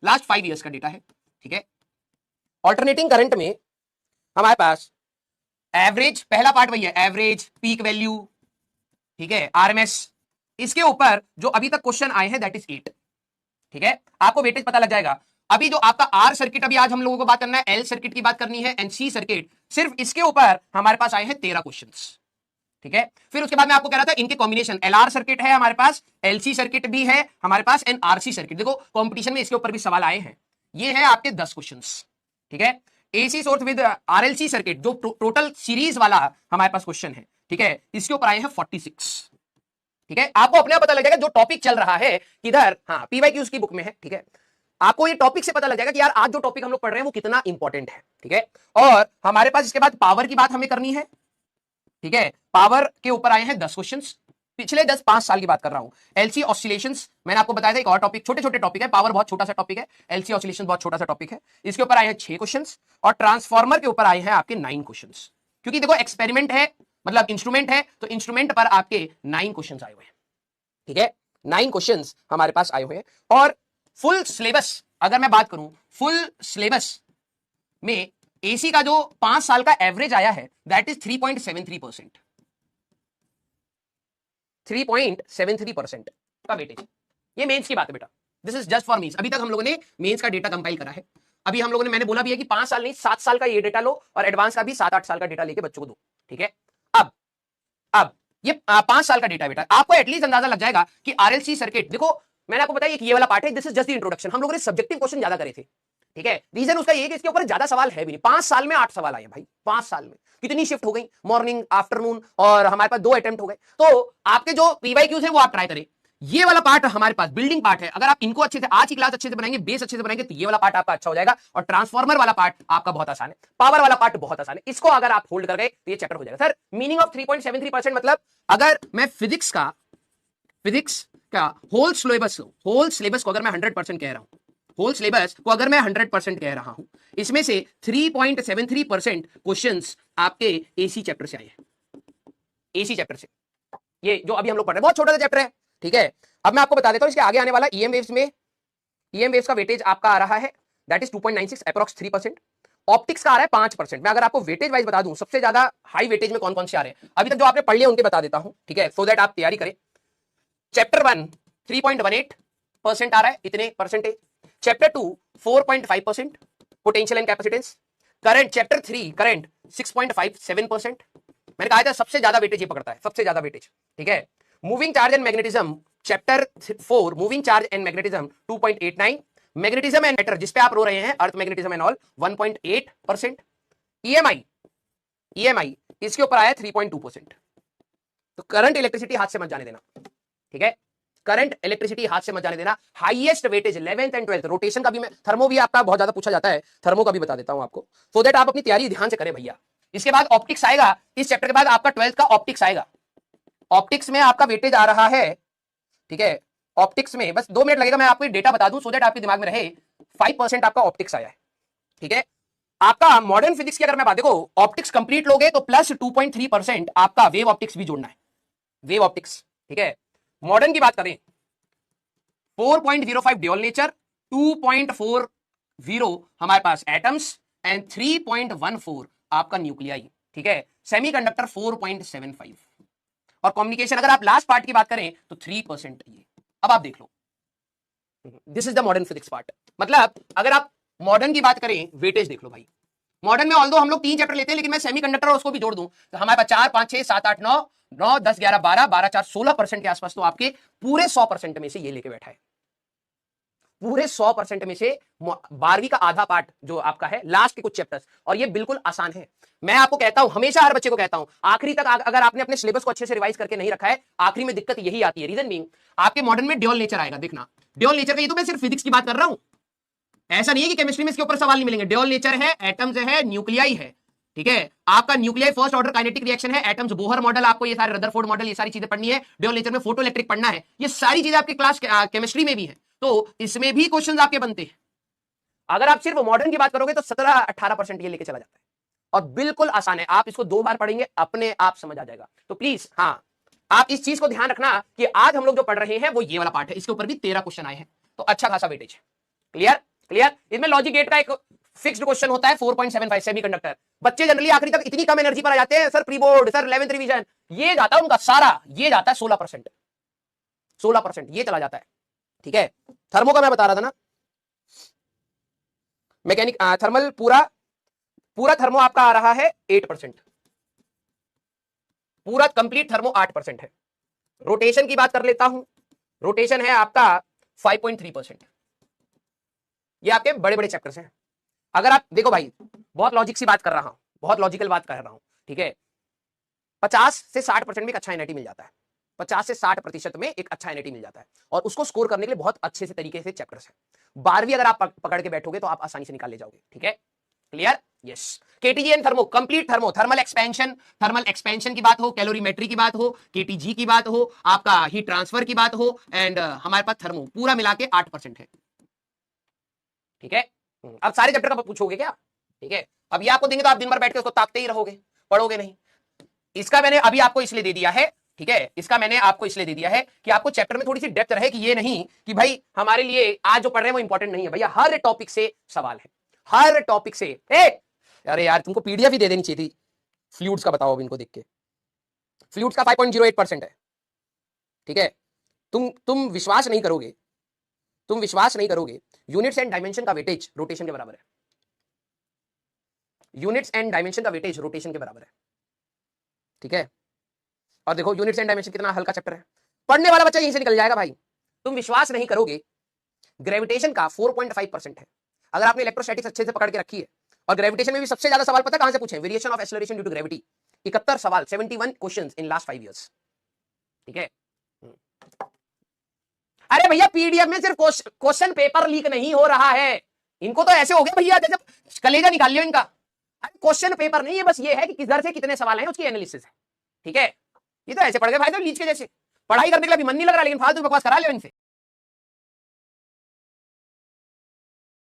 Last 5 years का data है, ठीक है। ऑल्टरनेटिंग करंट में हमारे पास एवरेज, पहला पार्ट वही है, एवरेज, पीक वैल्यू, ठीक है, आरएमएस, इसके ऊपर जो अभी तक क्वेश्चन आए हैं दैट इज 8, ठीक है। आपको वेटेज पता लग जाएगा। अभी जो आपका आर सर्किट, अभी आज हम लोगों को बात करना है, एल सर्किट की बात करनी है, एनसी सर्किट, सिर्फ इसके ऊपर हमारे पास आए हैं 13 क्वेश्चंस, ठीक है। फिर उसके बाद मैं आपको कह रहा था इनके कॉम्बिनेशन, एलआर सर्किट है हमारे पास, एलसी सर्किट भी है हमारे पास, एंड आरसी सर्किट। देखो कंपटीशन में इसके ऊपर भी सवाल आए हैं। ये है आपके 10 क्वेश्चंस, ठीक है। AC source with RLC circuit, जो टोटल सीरीज वाला हमारे पास क्वेश्चन है, ठीक है, इसके ऊपर आए हैं 46, ठीक है। आपको अपने आप पता लग जाएगा जो टॉपिक चल रहा है किधर, हाँ पीवाईक्यूज की बुक में है, ठीक है। आपको ये टॉपिक से पता लग जाएगा कि यार आज जो टॉपिक हम लोग पढ़ रहे हैं वो कितना इंपॉर्टेंट है, ठीक है। और हमारे पास इसके बाद पावर की बात हमें करनी है, ठीक है। पावर के ऊपर आए हैं 10 क्वेश्चंस, पिछले 10-5 साल की बात कर रहा हूं। एलसी ऑसिलेशंस मैंने आपको बताया था, एक और टॉपिक, छोटे छोटे टॉपिक है, पावर बहुत छोटा सा टॉपिक है, एलसी ऑसिलेशन बहुत छोटा सा टॉपिक है, इसके ऊपर आए हैं 6 क्वेश्चंस, और ट्रांसफार्मर के ऊपर आए हैं आपके 9 क्वेश्चंस। क्योंकि देखो एक्सपेरिमेंट है, मतलब इंस्ट्रूमेंट है, तो इंस्ट्रूमेंट पर आपके 9 क्वेश्चंस आए हुए हैं, ठीक है। 9 क्वेश्चंस हमारे पास आए हुए हैं। और फुल सिलेबस अगर मैं बात करूं, फुल सिलेबस में एसी का जो 5 साल का एवरेज आया है दैट इज 3.73%, 3.73% का वेटेज। ये मेंस की बात है बेटा, this is just for mens. अभी तक हम लोगों ने मेंस का डेटा कंपाइल करा है। अभी हम लोगों ने, मैंने बोला भी है कि 5 साल नहीं 7 साल का ये डेटा लो, और एडवांस का भी 7-8 साल का डेटा लेके बच्चों को दो, ठीक है। अब ये 5 साल का डेटा बेटा, आपको एटलीस्ट अंदाजा लग जाएगा कि आरएलसी सर्किट, देखो मैंने आपको बताया कि ये वाला पार्ट है, this is just the introduction. हम लोगों ने सब्जेक्टिव क्वेश्चन ज्यादा करे थे, ठीक है। रीजन उसका ये है कि इसके ऊपर ज्यादा सवाल है भी नहीं। 5 साल में 8 सवाल आए भाई, 5 साल में कितनी शिफ्ट हो गई, मॉर्निंग, आफ्टरनून, और हमारे पास 2 अटेम्प्ट हो गए। तो आपके जो पीवाईक्यूज है वो आप ट्राई करें। ये वाला पार्ट हमारे पास बिल्डिंग पार्ट है, अगर आप इनको अच्छे से, आज की क्लास अच्छे से बनाएंगे, बेस अच्छे से बनाएंगे, तो ये वाला पार्ट आपका अच्छा हो जाएगा। और ट्रांसफार्मर वाला पार्ट आपका बहुत आसान है, पावर वाला पार्ट बहुत आसान है। इसको अगर आप होल्ड कर गए तो ये चैप्टर हो जाएगा। सर मीनिंग ऑफ 3.73% मतलब, अगर मैं फिजिक्स का होल सिलेबस को अगर मैं 100% कह रहा हूं, होल सिलेबस को अगर मैं 100% कह रहा हूं, इसमें से 3.73% क्वेश्चंस आपके एसी चैप्टर से आए हैं, एसी चैप्टर से। ये जो अभी हम लोग पढ़ रहे हैं बहुत छोटा सा चैप्टर है, ठीक है। अब मैं आपको बता देता हूं इसके आगे आने वाला ईएम वेव्स में, ईएम वेव्स का वेटेज आपका आ रहा है दैट इज 2.96, अप्रॉक्स 3%। ऑप्टिक्स का आ रहा है 5%। मैं अगर आपको वेटेज वाइज बता दूं, सबसे ज्यादा हाई वेटेज में कौन कौन से आ रहे हैं अभी तक जो आपने पढ़ लिया उनके बता देता हूं, ठीक है, सो दैट आप तैयारी करें। चैप्टर 1 3.18% आ रहा है, इतने percentage. Chapter 2 4.5% potential and capacitance. Current chapter 3 current 6.57%। मैंने कहा था सबसे ज्यादा वेटेज ये पकड़ता है, सबसे ज्यादा वेटेज, ठीक है। Moving charge and magnetism chapter 4 moving charge and magnetism 2.89। Magnetism and matter जिस पे आप रो रहे हैं, अर्थ मैग्नेटिज्म एंड ऑल 1.8%। ईएमआई इसके ऊपर आया 3.2%। तो करंट इलेक्ट्रिसिटी हाथ से मत जाने देना, ठीक है। करंट इलेक्ट्रिसिटी हाथ से मत जाने देना। Highest weightage 11th and 12th। Rotation का भी मैं, थर्मो भी आपका बहुत ज्यादा पूछा जाता है, थर्मो का भी बता देता हूं आपको, सो दैट आप अपनी तैयारी ध्यान से करें भैया। इसके बाद ऑप्टिक्स आएगा, इस चैप्टर के बाद आपका 12th का ऑप्टिक्स आएगा। ऑप्टिक्स में आपका वेटेज आ रहा है, ठीक है। ऑप्टिक्स में बस 2 मिनट लगेगा, मैं आपको डेटा बता दूं सो दैट आपके दिमाग में रहे। 5% आपका ऑप्टिक्स आया है, ठीक है। आपका मॉडर्न फिजिक्स की अगर मैं बात, देखो ऑप्टिक्स कंप्लीट लोगे तो प्लस 2.3% आपका वेव ऑप्टिक्स भी जोड़ना है, वेव ऑप्टिक्स, ठीक है। मॉडर्न की बात करें 4.05 ड्यूल नेचर, 2.40 हमारे पास एटम्स एंड 3.14 आपका न्यूक्लियाई, ठीक है। सेमीकंडक्टर 4.75 और कम्युनिकेशन अगर आप लास्ट पार्ट की बात करें तो 3% ये। अब आप देख लो, this is the modern physics part. मतलब अगर आप मॉडर्न की बात करें, वेटेज देख लो भाई। मॉडर्न में ऑल्दो हम लोग 3 चैप्टर लेते हैं, लेकिन मैं सेमीकंडक्टर और उसको भी जोड़ दूं तो हमारे पास 4, 5, 6, 7, 8, 9, 9, 10, 11, 12, 12, 4, 16% के आसपास। तो आपके पूरे 100% में से ये लेके बैठा है, पूरे 100% में से 12वीं का आधा पार्ट जो आपका है, लास्ट के कुछ चैप्टर्स, और ये बिल्कुल आसान है। मैं आपको कहता हूं, हमेशा हर बच्चे को कहता हूं, आखिरी तक अगर आपने अपने सिलेबस को अच्छे से रिवाइज करके नहीं रखा है, आखिरी में दिक्कत यही आती है। रीजन बीइंग, आपके मॉडर्न में ड्यूल नेचर आएगा, देखना ड्यूल नेचर का, ये तो मैं सिर्फ फिजिक्स की बात कर रहा हूं, ऐसा नहीं है कि केमिस्ट्री में इसके ऊपर सवाल नहीं मिलेंगे। ड्यूल नेचर है, एटम्स है, न्यूक्लियाई है, ठीक है। आपका nuclei first order kinetic reaction है, एटम्स बोहर मॉडल, आपको ये सारे रदरफोर्ड मॉडल, ये सारी चीजें पढ़नी है। ड्यूल नेचर में फोटो इलेक्ट्रिक पढ़ना है, ये सारी चीजें आपकी क्लास केमिस्ट्री में भी है, तो इसमें भी क्वेश्चंस आपके बनते हैं। अगर आप सिर्फ मॉडर्न की बात करोगे तो 17-18% ये लेके चला जाता है, और बिल्कुल आसान है। आप इसको 2 बार पढ़ेंगे, अपने आप समझ आ जाएगा। तो प्लीज हाँ, आप इस चीज को ध्यान रखना कि आज हम लोग जो पढ़ रहे हैं वो ये वाला पार्ट है, इसके ऊपर भी 13 क्वेश्चन आए हैं, तो अच्छा खासा वेटेज है। क्लियर? क्लियर? इसमें लॉजिक गेट का एक फिक्स्ड क्वेश्चन होता है 4.75 सेमीकंडक्टर। बच्चे जनरली आखिरी तक इतनी कम एनर्जी पर आ जाते हैं, sir pre board, sir 11th revision, ये जाता है उनका सारा, ये जाता है 16%, 16% ये चला जाता है। ठीक है, थर्मो का मैं बता रहा था ना, मैकेनिक थर्मल पूरा थर्मो आपका आ रहा है 8%, पूरा कंप्लीट थर्मो 8% है। रोटेशन की बात कर लेता हूं, रोटेशन है आपका 5.3%। ये आपके बड़े बड़े चैप्टर्स हैं। अगर आप देखो भाई, बहुत लॉजिक सी बात कर रहा हूं, बहुत लॉजिकल बात कर रहा हूं, ठीक है, 50 से 60% में एक अच्छा एनआईटी मिल जाता है, 50 से 60% में एक अच्छा एनआईटी मिल जाता है, और उसको स्कोर करने के लिए बहुत अच्छे से तरीके से चैप्टर्स हैं। 12वीं अगर आप पकड़ के बैठोगे तो आप आसानी से निकाल ले जाओगे। ठीक है, clear? Yes. KTG and thermo, complete thermo, thermal expansion की बात हो, कैलोरीमेट्री की बात हो, केटीजी की बात हो, आपका हीट ट्रांसफर की बात हो, एंड हमारे पास थर्मो पूरा मिला के 8% है। ठीक है, अब सारे चैप्टर का पूछोगे क्या? ठीक है, अब ये आपको देंगे तो आप दिन भर बैठ के उसको ताकते ही रहोगे, पढ़ोगे नहीं। इसका मैंने अभी आपको इसलिए दे दिया है, ठीक है, इसका मैंने आपको इसलिए दे दिया है कि आपको चैप्टर में थोड़ी सी डेप्थ रहे, कि ये नहीं कि भाई हमारे लिए आज जो पढ़ रहे हैं वो इंपॉर्टेंट नहीं है। भैया हर टॉपिक से सवाल है, हर टॉपिक से। अरे यार तुमको पीडीएफ ही दे देनी चाहिए थी। फ्लूइड्स का बताओ अब इनको देख के, फ्लूइड्स का 5.08% है। ठीक है, तुम विश्वास नहीं करोगे, तुम विश्वास नहीं करोगे, यूनिट्स एंड डायमेंशन का वेटेज रोटेशन के बराबर है। यूनिट्स एंड डायमेंशन का वेटेज रोटेशन के बराबर है। ठीक है, और देखो यूनिट्स एंड डायमेंशन कितना हल्का चैप्टर है, पढ़ने वाला बच्चा यहीं से निकल जाएगा भाई। तुम विश्वास नहीं करोगे, ग्रेविटेशन का 4.5% है। अगर आपने इलेक्ट्रोस्टैटिक्स अच्छे से पकड़ के रखी है, और ग्रेविटेशन में भी सबसे ज्यादा सवाल पता कहां से पूछे? Variation of acceleration due to gravity, 71 सवाल, 71 क्वेश्चंस इन लास्ट 5 इयर्स। ठीक है, अरे भैया पीडीएफ में सिर्फ क्वेश्चन पेपर लीक नहीं हो रहा है, इनको तो ऐसे हो गया भैया जैसे कलेजा निकाल लियो इनका। क्वेश्चन पेपर नहीं है, बस ये है कि किधर से कितने सवाल हैं उसकी एनालिसिस है। ठीक है, ये तो ऐसे पढ़ गए भाई तो लीच के जैसे, पढ़ाई करने के लिए भी मन नहीं लग रहा, लेकिन फालतू बकवास करा लियो इनसे।